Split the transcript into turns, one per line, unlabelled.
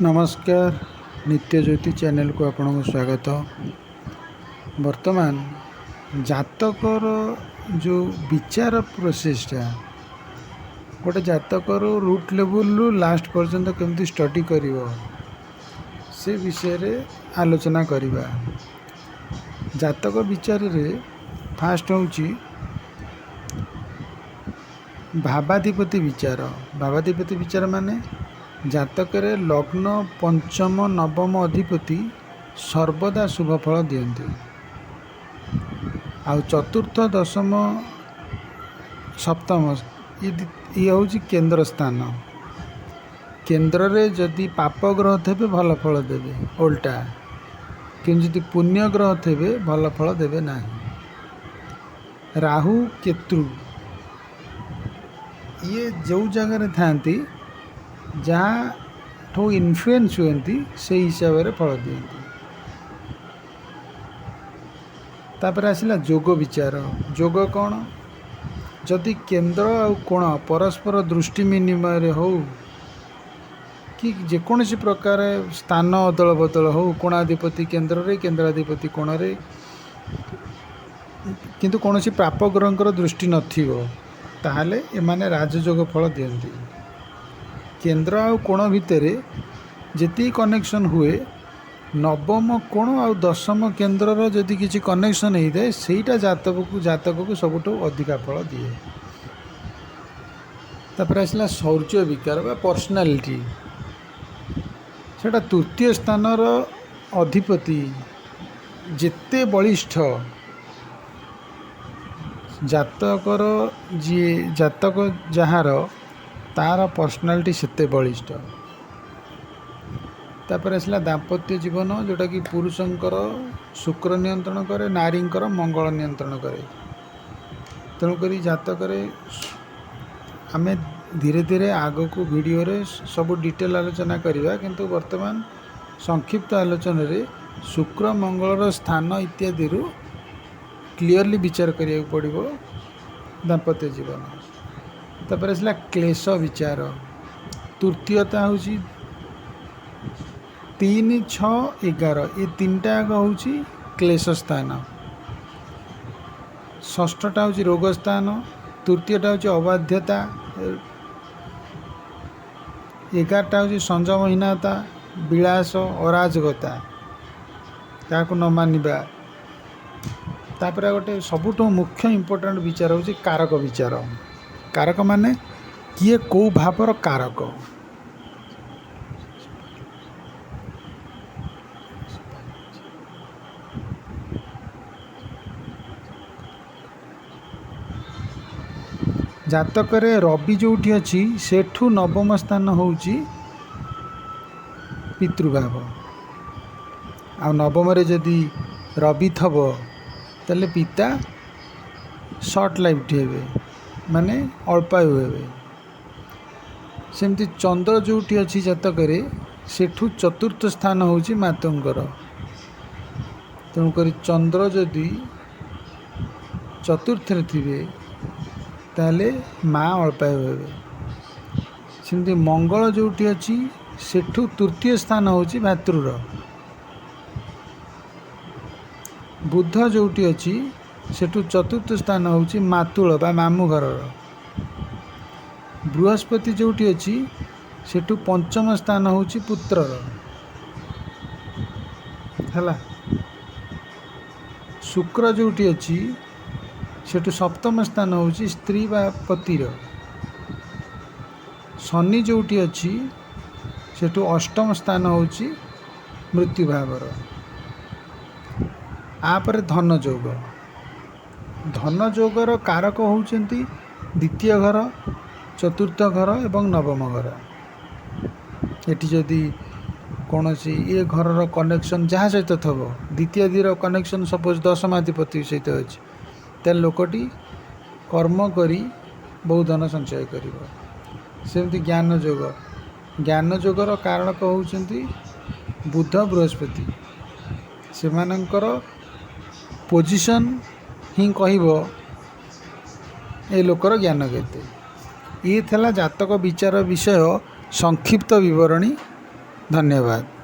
नमस्कार नित्य ज्योति चैनल को आपको स्वागत। वर्तमान जातकर जो विचार प्रोसेसटा गोटे जातकर रूट लेवल रु लास्ट पर्यंत केमती स्टडी करिवो से विषय रे आलोचना करिबा। जातक विचार रे फास्ट होउची भावाधिपति विचार। भावाधिपति विचार माने जातक रे लग्न पंचम नवम अधिपति सर्वदा शुभ फल दियंती। आउ चतुर्थ दशम सप्तम ये हूँ केंद्र स्थान। केंद्र रे जदि पाप ग्रह थे भल फल देवे उल्टा, कि जदि पुण्य ग्रह थे भल फल देवे ना। राहु केतु ये जो जगह थांती जहाँ ठो इन्फ्लुएंस हुए से हिसाब से फल दियंती। तापर आसला जोग विचार। जोग कौन? जदि केंद्र और कोण परस्पर दृष्टि विनिमय हो कि जेकोसी प्रकार स्थान अदल बदल हो, कोणाधिपति केंद्र रे केंद्राधिपति कोण रे, किंतु कौन प्राप ग्रहंकर दृष्टि नथिबो ताहले एमाने राजयोग फल दियंती। केंद्र आ कोण भितर जेती कनेक्शन हुए नवम कोण और दशम केंद्र जदि किसी कनेक्शन हो जाए सेटा जातक को सबुठू अधिका फल दिए। तापर आसला शौर्य विकार बा पर्सनालिटी। सेटा तृतीय स्थान अधिपति जेते बलिष्ठ जातकर जी जातक जार तार पर्सनालिटी सेते बलिष्ठ। तापर आसला दाम्पत्य जीवन जोटा कि पुरुषंकर शुक्र नियंत्रण करे, नारींकर मंगल नियंत्रण करे। तेणुक जातक आमे धीरे धीरे आग को वीडियो रे सब डिटेल आलोचना करिबा, किंतु वर्तमान संक्षिप्त आलोचना रे शुक्र मंगलर स्थान इत्यादि रु क्लियरली विचार करिया पड़िबो दाम्पत्य जीवन। तापर आसला क्लेश विचार। तृतीयता हूँ 3, 6, 11 ये तीनटा आग हूँ क्लेश स्थान। षष्ठटा हूँ रोग स्थान, तृतीयटा हूँ अबाध्यता, 11टा हूँ संयमहीनता, विलास, अराजकता, क्या न मानिबा। तापर गोटे सबुठ मुख्य इम्पोर्टेंट विचार हूँ कारक विचार। कारक माने किए को भावर कारक। जातक रे रवि जोठी अच्छी सेठू नवम स्थान होउची पितृभाव। आ नवम रे जदि रवि थबो तले पिता शॉर्ट लाइफ हेबे, माने अल्पायु हेबे। सेमती चंद्र जोठी अच्छी जातक रे सेठू चतुर्थ स्थान होउची मातंकर। तेणुक चंद्र जदि चतुर्थ रे थिबे ताले माँ अल्पायु हेबे। सेमती मंगल जोठी अच्छी सेठू तृतीय स्थान होउची भातृर। बुध जोठी अच्छी सेठू चतुर्थ स्थान होउची मातुल बा मामू घरर। बृहस्पति जोठी अच्छी सेठू पंचम स्थान होउची पुत्रर हला। शुक्र जोठी अच्छी सेठू सप्तम स्थान होउची स्त्री बा पतिर। शनि जोठी अच्छी सेठू अष्टम स्थान होउची मृत्यु भावर। आपर धन जोग। धन जोगर कारक होउचंती द्वितीय घर, चतुर्थ घर एवं नवम घर। एटी जदि कौन सी ये घर कनेक्शन जहाँ सहित थब, द्वितीय दीर कनेक्शन सपोज दशमाधिपति सहित अच्छी तेल लोकटी कर्म करी बहुत धन संचय करिवो। सेमती ज्ञान जोग। ज्ञान जोगर कारणक होउचंती बुध बृहस्पति। सेमानंकर पोजिशन ही कहबो ए लोकर ज्ञान केते। ये थला जातक विचार विषय संक्षिप्त विवरणी। ଧନ୍ୟବାଦ।